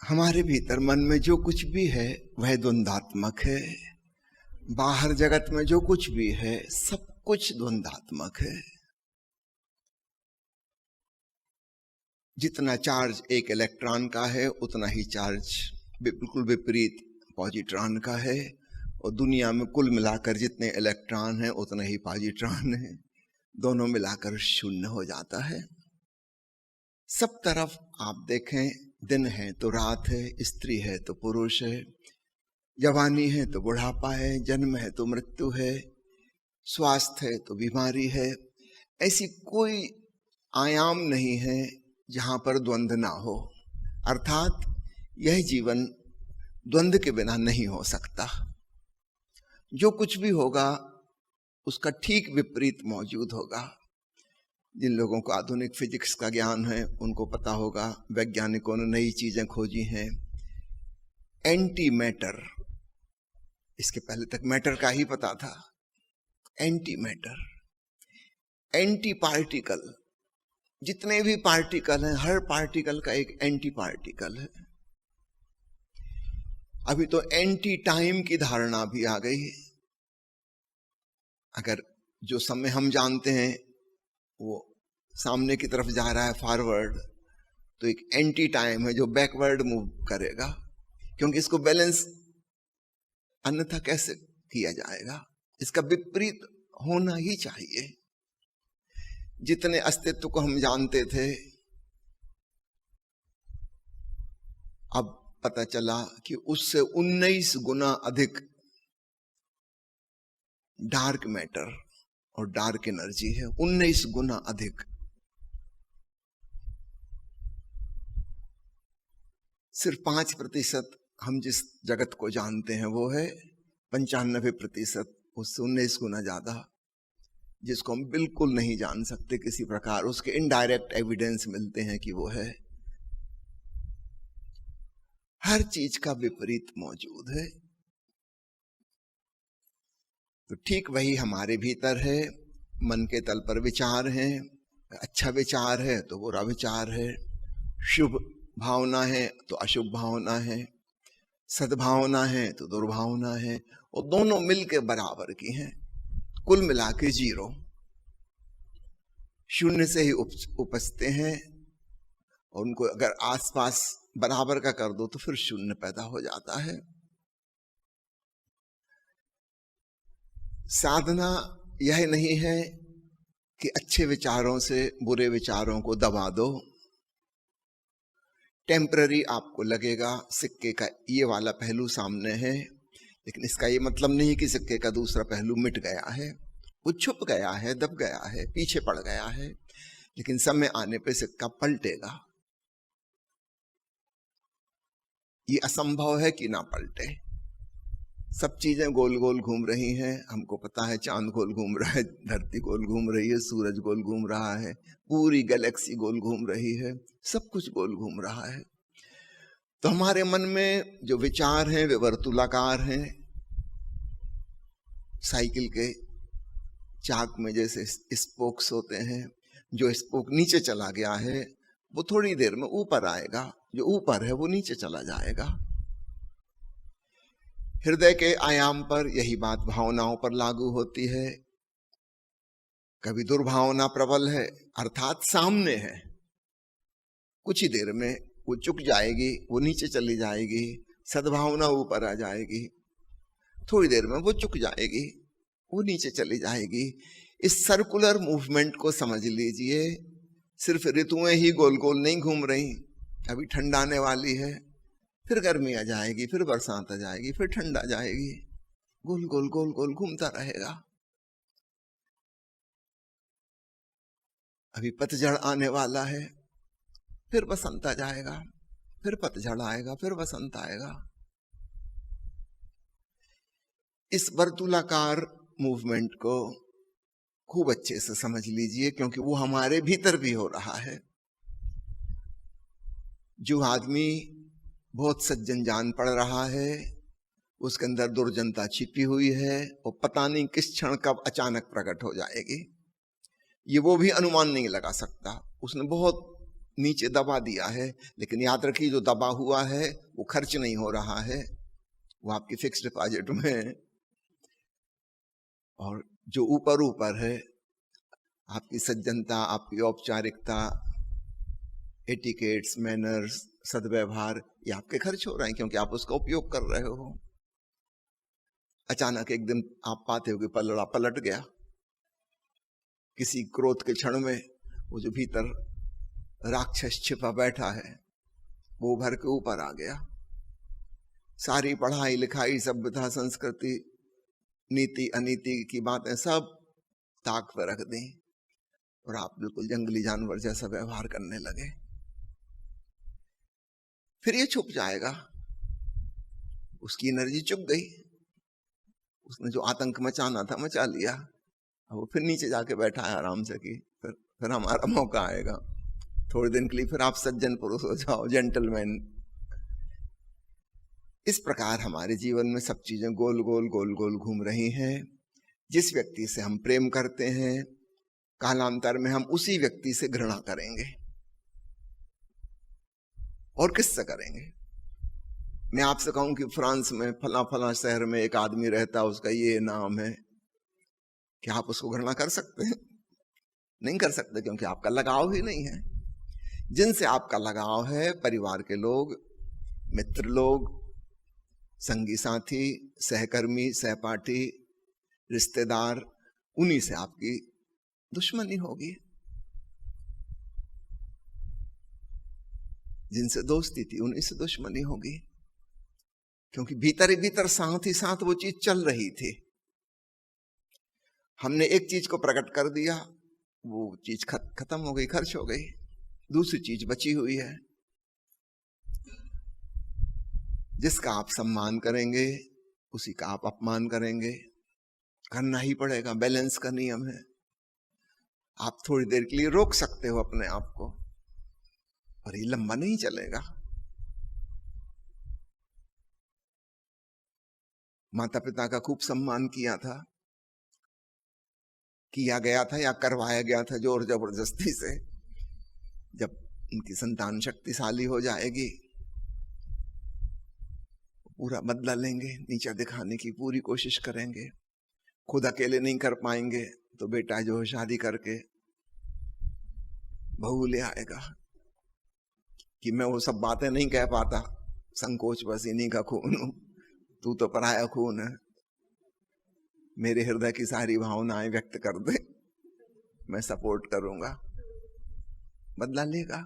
हमारे भीतर मन में जो कुछ भी है वह द्वंद्वात्मक है। बाहर जगत में जो कुछ भी है सब कुछ द्वंद्वात्मक है। जितना चार्ज एक इलेक्ट्रॉन का है उतना ही चार्ज बिल्कुल विपरीत पॉजिट्रॉन का है, और दुनिया में कुल मिलाकर जितने इलेक्ट्रॉन हैं उतना ही पॉजिट्रॉन है। दोनों मिलाकर शून्य हो जाता है। सब तरफ आप देखें, दिन है तो रात है, स्त्री है तो पुरुष है, जवानी है तो बुढ़ापा है, जन्म है तो मृत्यु है, स्वास्थ्य है तो बीमारी है। ऐसी कोई आयाम नहीं है जहां पर द्वंद्व ना हो। अर्थात यह जीवन द्वंद्व के बिना नहीं हो सकता। जो कुछ भी होगा उसका ठीक विपरीत मौजूद होगा। जिन लोगों को आधुनिक फिजिक्स का ज्ञान है उनको पता होगा, वैज्ञानिकों ने नई चीजें खोजी हैं। एंटी मैटर, इसके पहले तक मैटर का ही पता था। एंटी मैटर, एंटी पार्टिकल, जितने भी पार्टिकल हैं हर पार्टिकल का एक एंटी पार्टिकल है। अभी तो एंटी टाइम की धारणा भी आ गई है। अगर जो समय हम जानते हैं वो सामने की तरफ जा रहा है फॉरवर्ड, तो एक एंटी टाइम है जो बैकवर्ड मूव करेगा, क्योंकि इसको बैलेंस अन्यथा कैसे किया जाएगा। इसका विपरीत होना ही चाहिए। जितने अस्तित्व को हम जानते थे अब पता चला कि उससे 19 गुना अधिक डार्क मैटर और डार्क एनर्जी है। 19 गुना अधिक। सिर्फ 5% हम जिस जगत को जानते हैं वो है, 95% उससे 19 गुना ज्यादा, जिसको हम बिल्कुल नहीं जान सकते किसी प्रकार। उसके इनडायरेक्ट एविडेंस मिलते हैं कि वो है। हर चीज का विपरीत मौजूद है। तो ठीक वही हमारे भीतर है। मन के तल पर विचार हैं। अच्छा विचार है तो बुरा विचार है, शुभ भावना है तो अशुभ भावना है, सद्भावना है तो दुर्भावना है, और दोनों मिलकर बराबर की हैं। कुल मिला के 0। शून्य से ही उपजते हैं, और उनको अगर आसपास बराबर का कर दो तो फिर शून्य पैदा हो जाता है। साधना यह नहीं है कि अच्छे विचारों से बुरे विचारों को दबा दो। टेम्पररी आपको लगेगा सिक्के का ये वाला पहलू सामने है, लेकिन इसका ये मतलब नहीं कि सिक्के का दूसरा पहलू मिट गया है। वो छुप गया है, दब गया है, पीछे पड़ गया है, लेकिन समय आने पे सिक्का पलटेगा। ये असंभव है कि ना पलटे। सब चीजें गोल गोल घूम रही हैं। हमको पता है चांद गोल घूम रहा है, धरती गोल घूम रही है, सूरज गोल घूम रहा है, पूरी गैलेक्सी गोल घूम रही है, सब कुछ गोल घूम रहा है। तो हमारे मन में जो विचार हैं वे वर्तुलाकार हैं। साइकिल के चाक में जैसे स्पोक्स होते हैं, जो स्पोक नीचे चला गया है वो थोड़ी देर में ऊपर आएगा, जो ऊपर है वो नीचे चला जाएगा। हृदय के आयाम पर यही बात भावनाओं पर लागू होती है। कभी दुर्भावना प्रबल है, अर्थात सामने है, कुछ ही देर में वो चुक जाएगी, वो नीचे चली जाएगी। सद्भावना ऊपर आ जाएगी, थोड़ी देर में वो चुक जाएगी, वो नीचे चली जाएगी। इस सर्कुलर मूवमेंट को समझ लीजिए। सिर्फ ऋतुएं ही गोल गोल नहीं घूम रही। अभी ठंडा आने वाली है, फिर गर्मी आ जाएगी, फिर बरसात आ जाएगी, फिर ठंडा जाएगी, गोल गोल गोल गोल घूमता रहेगा। अभी पतझड़ आने वाला है, फिर बसंत आ जाएगा, फिर पतझड़ आएगा, फिर बसंत आएगा। इस वर्तुलाकार मूवमेंट को खूब अच्छे से समझ लीजिए, क्योंकि वो हमारे भीतर भी हो रहा है। जो आदमी बहुत सज्जन जान पड़ रहा है, उसके अंदर दुर्जनता छिपी हुई है, और पता नहीं किस क्षण कब अचानक प्रकट हो जाएगी। ये वो भी अनुमान नहीं लगा सकता। उसने बहुत नीचे दबा दिया है, लेकिन याद रखिए जो दबा हुआ है वो खर्च नहीं हो रहा है, वो आपकी फिक्स डिपॉजिट में है। और जो ऊपर ऊपर है, आपकी सज्जनता, आपकी औपचारिकता, एटिकेट्स, मैनर्स, सद्व्यवहार, ये आपके खर्च हो रहे हैं क्योंकि आप उसका उपयोग कर रहे हो। अचानक एक दिन आप पाते हो कि पलड़ा पलट गया, किसी क्रोध के क्षण में वो जो भीतर राक्षस छिपा बैठा है वो भर के ऊपर आ गया। सारी पढ़ाई लिखाई, सभ्यता, संस्कृति, नीति अनीति की बातें सब ताक पर रख दी और आप बिल्कुल जंगली जानवर जैसा व्यवहार करने लगे। फिर ये छुप जाएगा, उसकी एनर्जी चुप गई, उसने जो आतंक मचाना था मचा लिया। अब वो फिर नीचे जाके बैठा है आराम से कि फिर हमारा मौका आएगा। थोड़े दिन के लिए फिर आप सज्जन पुरुष हो जाओ, जेंटलमैन। इस प्रकार हमारे जीवन में सब चीजें गोल गोल गोल गोल घूम रही हैं। जिस व्यक्ति से हम प्रेम करते हैं, कालांतर में हम उसी व्यक्ति से घृणा करेंगे। और किससे करेंगे? मैं आपसे कहूं कि फ्रांस में फला फला शहर में एक आदमी रहता, उसका ये नाम है, क्या आप उसको घृणा कर सकते हैं? नहीं कर सकते, क्योंकि आपका लगाव ही नहीं है। जिनसे आपका लगाव है, परिवार के लोग, मित्र लोग, संगी साथी, सहकर्मी, सहपाठी, रिश्तेदार, उन्हीं से आपकी दुश्मनी होगी। जिनसे दोस्ती थी उन्हीं से दुश्मनी होगी, क्योंकि भीतर ही भीतर साथ ही साथ वो चीज चल रही थी। हमने एक चीज को प्रकट कर दिया, वो चीज खत्म हो गई, खर्च हो गई, दूसरी चीज बची हुई है। जिसका आप सम्मान करेंगे उसी का आप अपमान करेंगे। करना ही पड़ेगा, बैलेंस का नियम है। आप थोड़ी देर के लिए रोक सकते हो अपने आप को, पर ये लंबा नहीं चलेगा। माता पिता का खूब सम्मान किया गया था या करवाया गया था जोर जबरदस्ती से। जब इनकी संतान शक्तिशाली हो जाएगी, पूरा बदला लेंगे, नीचा दिखाने की पूरी कोशिश करेंगे। खुद अकेले नहीं कर पाएंगे तो बेटा जो शादी करके बहू ले आएगा कि मैं वो सब बातें नहीं कह पाता, संकोच बस इन्हीं का खून हूं, तू तो पराया खून है, मेरे हृदय की सारी भावनाएं व्यक्त कर दे, मैं सपोर्ट करूंगा। बदला लेगा।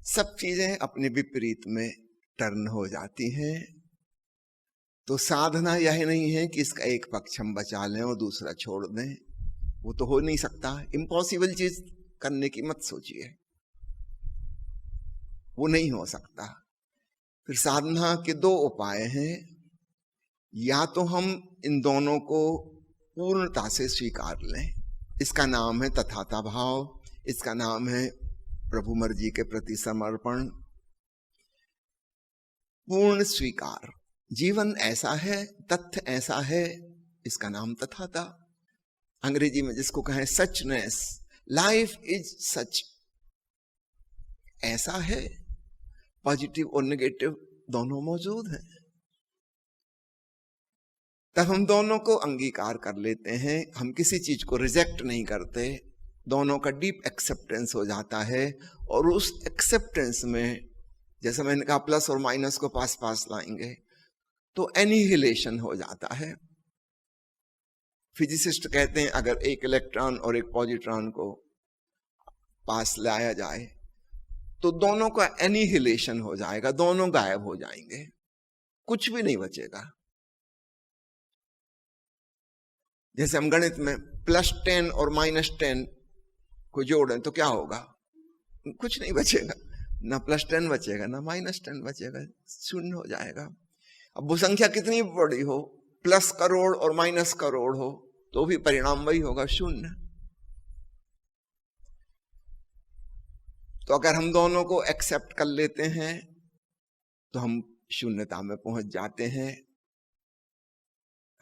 सब चीजें अपने विपरीत में टर्न हो जाती हैं। तो साधना यह नहीं है कि इसका एक पक्ष हम बचा लें और दूसरा छोड़ दें, वो तो हो नहीं सकता। इम्पॉसिबल चीज करने की मत सोचिए, वो नहीं हो सकता। फिर साधना के दो उपाय हैं। या तो हम इन दोनों को पूर्णता से स्वीकार लें, इसका नाम है तथाता भाव, इसका नाम है प्रभु मर्जी के प्रति समर्पण। पूर्ण स्वीकार, जीवन ऐसा है, तथ्य ऐसा है, इसका नाम तथाता। अंग्रेजी में जिसको कहें सचनेस, लाइफ इज सच, ऐसा है। पॉजिटिव और नेगेटिव दोनों मौजूद हैं। तब हम दोनों को अंगीकार कर लेते हैं, हम किसी चीज को रिजेक्ट नहीं करते, दोनों का डीप एक्सेप्टेंस हो जाता है। और उस एक्सेप्टेंस में, जैसे मैंने कहा, प्लस और माइनस को पास पास लाएंगे तो एनिहिलेशन हो जाता है। फिजिसिस्ट कहते हैं अगर एक इलेक्ट्रॉन और एक पॉजिट्रॉन को पास लाया जाए तो दोनों का एनिहिलेशन हो जाएगा, दोनों गायब हो जाएंगे, कुछ भी नहीं बचेगा। जैसे हम गणित में +10 और -10 को जोड़ें तो क्या होगा? कुछ नहीं बचेगा, ना +10 बचेगा ना -10 बचेगा, शून्य हो जाएगा। अब वो संख्या कितनी बड़ी हो, प्लस करोड़ और माइनस करोड़ हो, तो भी परिणाम वही होगा, शून्य। तो अगर हम दोनों को एक्सेप्ट कर लेते हैं तो हम शून्यता में पहुंच जाते हैं।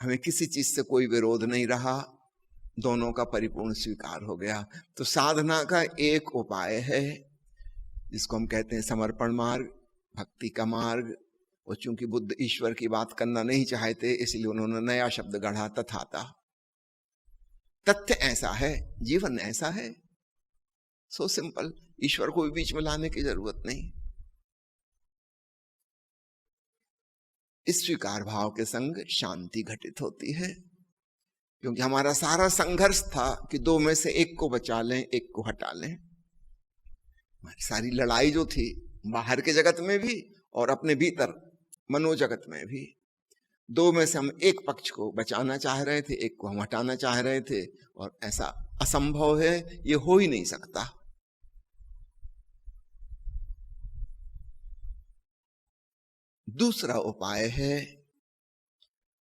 हमें किसी चीज से कोई विरोध नहीं रहा, दोनों का परिपूर्ण स्वीकार हो गया। तो साधना का एक उपाय है जिसको हम कहते हैं समर्पण मार्ग, भक्ति का मार्ग। और चूंकि बुद्ध ईश्वर की बात करना नहीं चाहते इसलिए उन्होंने नया शब्द गढ़ा, तथाता। तथ्य ऐसा है, जीवन ऐसा है, सो सिंपल। ईश्वर को भी बीच में लाने की जरूरत नहीं। इस स्वीकार भाव के संग शांति घटित होती है, क्योंकि हमारा सारा संघर्ष था कि दो में से एक को बचा लें, एक को हटा लें। हमारी सारी लड़ाई जो थी बाहर के जगत में भी और अपने भीतर मनोजगत में भी, दो में से हम एक पक्ष को बचाना चाह रहे थे, एक को हम हटाना चाह रहे थे। और ऐसा असंभव है, ये हो ही नहीं सकता। दूसरा उपाय है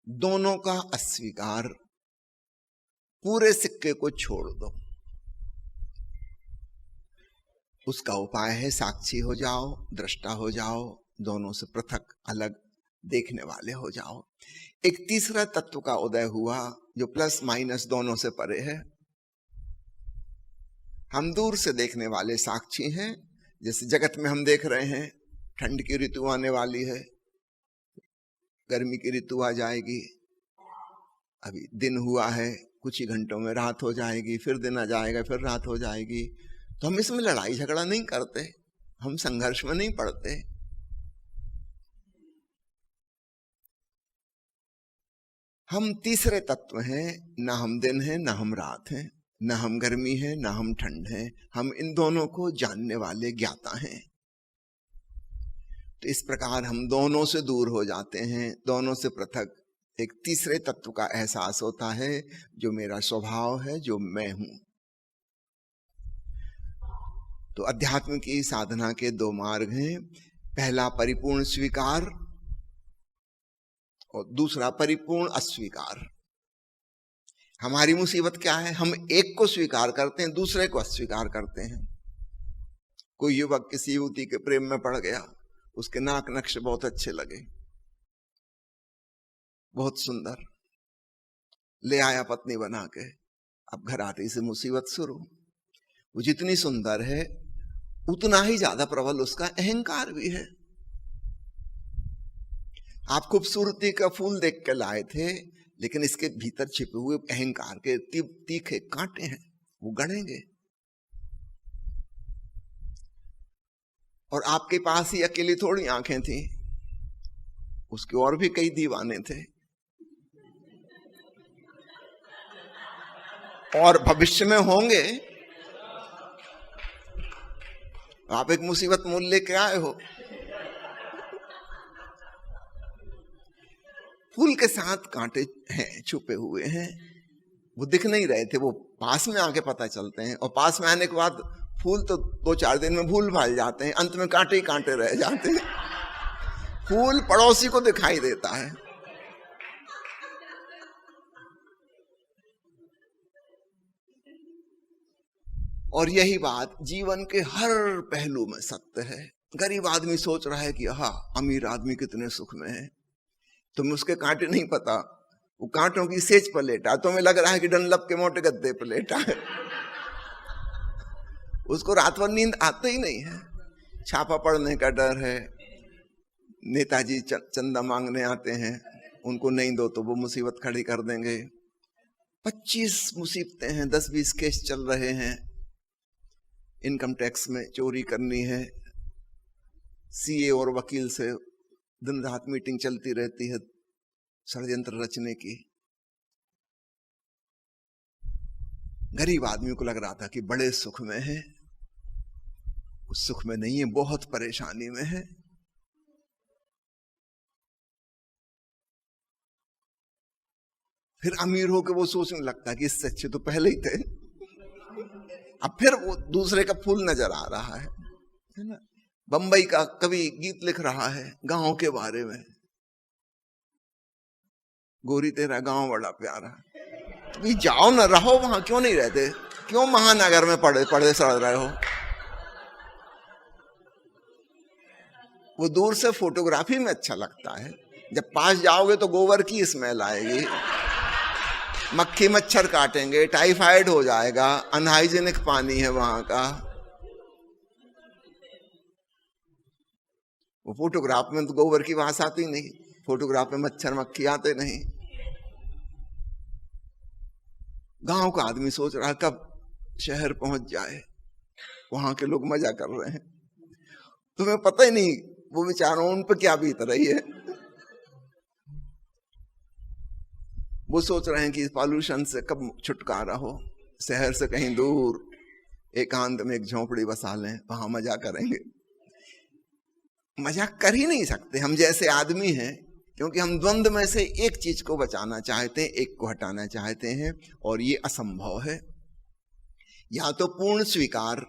दोनों का अस्वीकार, पूरे सिक्के को छोड़ दो। उसका उपाय है साक्षी हो जाओ, दृष्टा हो जाओ, दोनों से पृथक अलग देखने वाले हो जाओ। एक तीसरा तत्व का उदय हुआ जो प्लस माइनस दोनों से परे है। हम दूर से देखने वाले साक्षी हैं, जैसे जगत में हम देख रहे हैं ठंड की ऋतु आने वाली है, गर्मी की ऋतु आ जाएगी, अभी दिन हुआ है, कुछ ही घंटों में रात हो जाएगी, फिर दिन आ जाएगा, फिर रात हो जाएगी। तो हम इसमें लड़ाई झगड़ा नहीं करते, हम संघर्ष में नहीं पड़ते। हम तीसरे तत्व हैं, ना हम दिन हैं ना हम रात हैं, ना हम गर्मी है ना हम ठंड हैं, हम इन दोनों को जानने वाले ज्ञाता हैं। तो इस प्रकार हम दोनों से दूर हो जाते हैं, दोनों से पृथक एक तीसरे तत्व का एहसास होता है जो मेरा स्वभाव है, जो मैं हूं। तो अध्यात्म की साधना के दो मार्ग हैं, पहला परिपूर्ण स्वीकार और दूसरा परिपूर्ण अस्वीकार। हमारी मुसीबत क्या है, हम एक को स्वीकार करते हैं, दूसरे को अस्वीकार करते हैं। कोई युवक किसी युवती के प्रेम में पड़ गया, उसके नाक नक्श बहुत अच्छे लगे, बहुत सुंदर, ले आया पत्नी बना के। अब घर आते ही से मुसीबत शुरू। वो जितनी सुंदर है उतना ही ज्यादा प्रबल उसका अहंकार भी है। आप खूबसूरती का फूल देख के लाए थे, लेकिन इसके भीतर छिपे हुए अहंकार के तीखे कांटे हैं, वो गड़ेंगे। और आपके पास ही अकेली थोड़ी आंखें थी, उसके और भी कई दीवाने थे, और भविष्य में होंगे। आप एक मुसीबत मोल लेके आए हो। फूल के साथ कांटे हैं, छुपे हुए हैं, वो दिख नहीं रहे थे, वो पास में आके पता चलते हैं। और पास में आने के बाद फूल तो 2-4 दिन में भूल भाल जाते हैं, अंत में कांटे ही कांटे रह जाते हैं। फूल पड़ोसी को दिखाई देता है। और यही बात जीवन के हर पहलू में सत्य है। गरीब आदमी सोच रहा है कि हाँ, अमीर आदमी कितने सुख में है, तुम्हें उसके कांटे नहीं पता, वो कांटों की सेज पर लेटा, तुम्हें लग रहा है कि डनलप के मोटे गद्दे पर लेटा है। उसको रात भर नींद आते ही नहीं है, छापा पड़ने का डर है, नेताजी चंदा मांगने आते हैं, उनको नहीं दो तो वो मुसीबत खड़ी कर देंगे। 25 मुसीबतें हैं, 10-20 केस चल रहे हैं, इनकम टैक्स में चोरी करनी है, सीए और वकील से दिन रात मीटिंग चलती रहती है षड्यंत्र रचने की। गरीब आदमी को लग रहा था कि बड़े सुख में है, उस सुख में नहीं है, बहुत परेशानी में है। फिर अमीर होकर वो सोचने लगता है कि इससे अच्छे तो पहले ही थे। अब फिर वो दूसरे का फूल नजर आ रहा है ना। बंबई का कवि गीत लिख रहा है गांव के बारे में, गोरी तेरा गांव बड़ा प्यारा। तो जाओ ना, रहो वहां, क्यों नहीं रहते, क्यों महानगर में पड़े पड़े सड़ रहे हो। वो दूर से फोटोग्राफी में अच्छा लगता है, जब पास जाओगे तो गोबर की स्मेल आएगी, मक्खी मच्छर काटेंगे, टाइफाइड हो जाएगा, अनहाइजीनिक पानी है वहां का। वो फोटोग्राफ में तो गोबर की वास आती नहीं, फोटोग्राफ में मच्छर मक्खी आते नहीं। गांव का आदमी सोच रहा है कब शहर पहुंच जाए, वहां के लोग मजा कर रहे हैं, तुम्हें पता ही नहीं वो बेचारों उन पर क्या बीत रही है। वो सोच रहे हैं कि पॉल्यूशन से कब छुटकारा हो, शहर से कहीं दूर एकांत में एक झोपड़ी बसा लें, वहां मजा करेंगे। मजा कर ही नहीं सकते हम जैसे आदमी हैं, क्योंकि हम द्वंद्व में से एक चीज को बचाना चाहते हैं, एक को हटाना चाहते हैं, और ये असंभव है। या तो पूर्ण स्वीकार,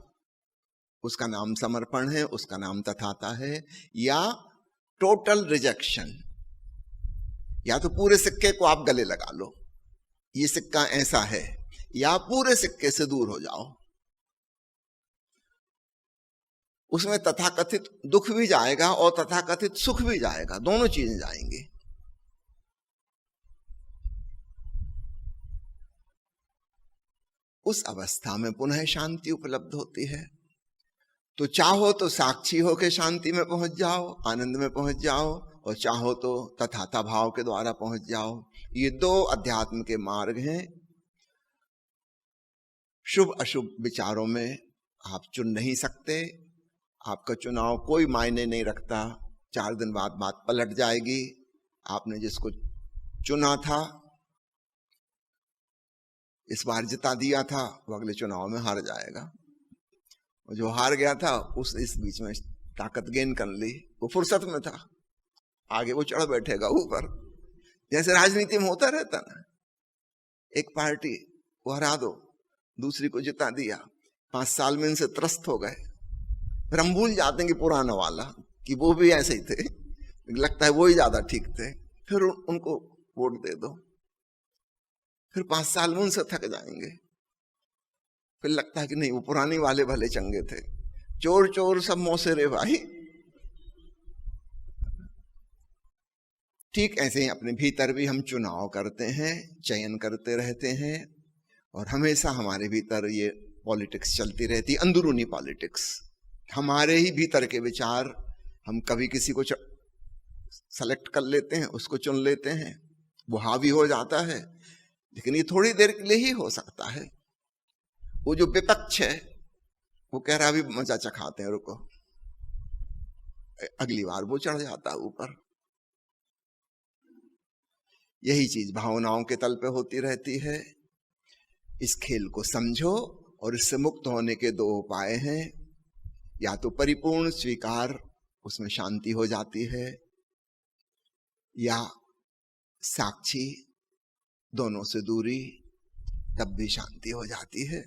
उसका नाम समर्पण है, उसका नाम तथाता है, या टोटल रिजेक्शन। या तो पूरे सिक्के को आप गले लगा लो, ये सिक्का ऐसा है, या पूरे सिक्के से दूर हो जाओ। उसमें तथाकथित दुख भी जाएगा और तथाकथित सुख भी जाएगा, दोनों चीजें जाएंगी। उस अवस्था में पुनः शांति उपलब्ध होती है। तो चाहो तो साक्षी होकर शांति में पहुंच जाओ, आनंद में पहुंच जाओ, और चाहो तो तथाता भाव के द्वारा पहुंच जाओ। ये दो अध्यात्म के मार्ग हैं। शुभ अशुभ विचारों में आप चुन नहीं सकते, आपका चुनाव कोई मायने नहीं रखता। 4 दिन बाद बात पलट जाएगी। आपने जिसको चुना था, इस बार जिता दिया था, वो अगले चुनाव में हार जाएगा। और जो हार गया था उस इस बीच में ताकत गेन कर ली, वो फुर्सत में था, आगे वो चढ़ बैठेगा ऊपर। जैसे राजनीति में होता रहता ना, एक पार्टी को हरा दो, दूसरी को जिता दिया, 5 साल में इनसे त्रस्त हो गए, फिर हम भूल जाते हैं कि पुराना वाला कि वो भी ऐसे ही थे, लगता है वो ही ज्यादा ठीक थे, फिर उनको वोट दे दो, फिर 5 साल में उनसे थक जाएंगे, फिर लगता है कि नहीं वो पुराने वाले भले चंगे थे। चोर चोर सब मौसेरे भाई। ठीक ऐसे ही अपने भीतर भी हम चुनाव करते हैं, चयन करते रहते हैं, और हमेशा हमारे भीतर ये पॉलिटिक्स चलती रहती, अंदरूनी पॉलिटिक्स। हमारे ही भीतर के विचार, हम कभी किसी को सेलेक्ट कर लेते हैं, उसको चुन लेते हैं, वो हावी हो जाता है, लेकिन ये थोड़ी देर के लिए ही हो सकता है। वो जो विपक्ष है वो कह रहा है अभी मजा चखाते हैं, रुको, अगली बार वो चढ़ जाता है ऊपर। यही चीज भावनाओं के तल पे होती रहती है। इस खेल को समझो, और इससे मुक्त होने के 2 उपाय हैं। या तो परिपूर्ण स्वीकार, उसमें शांति हो जाती है, या साक्षी, दोनों से दूरी, तब भी शांति हो जाती है।